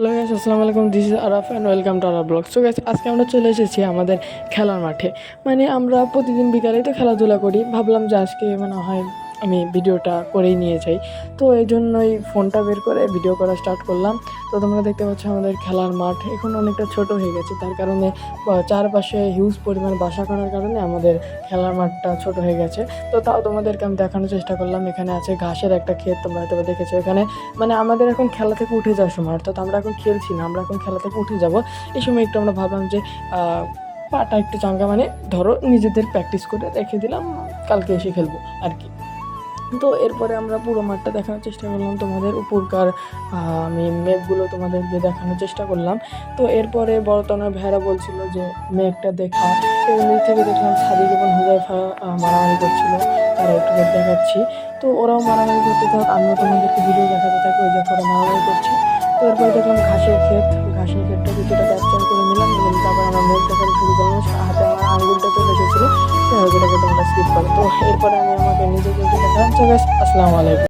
Hello guys, আসসালামু আলাইকুম। This is Araf and welcome to our blog. So guys, আজকে আমরা চলে এসেছি আমাদের খেলার মাঠে। মানে আমরা প্রতিদিন বিকালেই তো খেলাধুলা করি। ভাবলাম যে আজকে মনে হয় আমি ভিডিওটা করেই নিয়ে যাই। তো এই জন্যই ফোনটা বের করে ভিডিও করা স্টার্ট করলাম। তো তোমরা দেখতে পাচ্ছ আমাদের খেলার মাঠ এখন অনেকটা ছোট হয়ে গেছে। তার কারণে চারপাশে হিউজ পরিমাণ বাসা করার কারণে আমাদের খেলার মাঠটা ছোট হয়ে গেছে। তো তাও তোমাদেরকে আমি দেখানোর চেষ্টা করলাম। এখানে আছে ঘাসের একটা ক্ষেত, তোমরা হয়তো দেখেছো। এখানে মানে আমাদের এখন খেলা থেকে উঠে যাওয়ার সময়, অর্থাৎ আমরা এখন খেলছি না, আমরা এখন খেলা থেকে উঠে যাব। এই সময় একটু আমরা ভাবলাম যে পাটা একটু চাঙ্গা, মানে ধরো নিজেদের প্র্যাকটিস করে রেখে দিলাম, কালকে এসে খেলবো আর কি। তো এরপরে আমরা পুরো মাঠটা দেখানোর চেষ্টা করলাম তোমাদের উপরকার। আমি মেঘগুলো তোমাদেরকে দেখানোর চেষ্টা করলাম। তো এরপরে বড়তনের ভাইরা বলছিল যে মেঘটা দেখা, এগুলো থেকে দেখলাম সাদিক এবং হুজাইফা মারামারি করছিল, তারা একটু দেখাচ্ছি। তো ওরাও মারামারি করতে থাক, আমিও তোমাদেরকে ভিডিও দেখাতে থাকি ওই যে ওরা মারামারি করছে। তো এরপরে দেখলাম ঘাসের ক্ষেত, ঘাসের ক্ষেতটা কিছুটা ক্যাপচার করে নিলাম এবং তারপর আমরা মেঘ দেখাতে শুরু করলাম। হাতে আমার আঙুলটা চলে এসেছিলো, ওটাকে তোমরা স্কিপ করো। তো এরপরে আমি আমাকে নিজেকে দেখালাম। তো গাইস, আসসালামু আলাইকুম।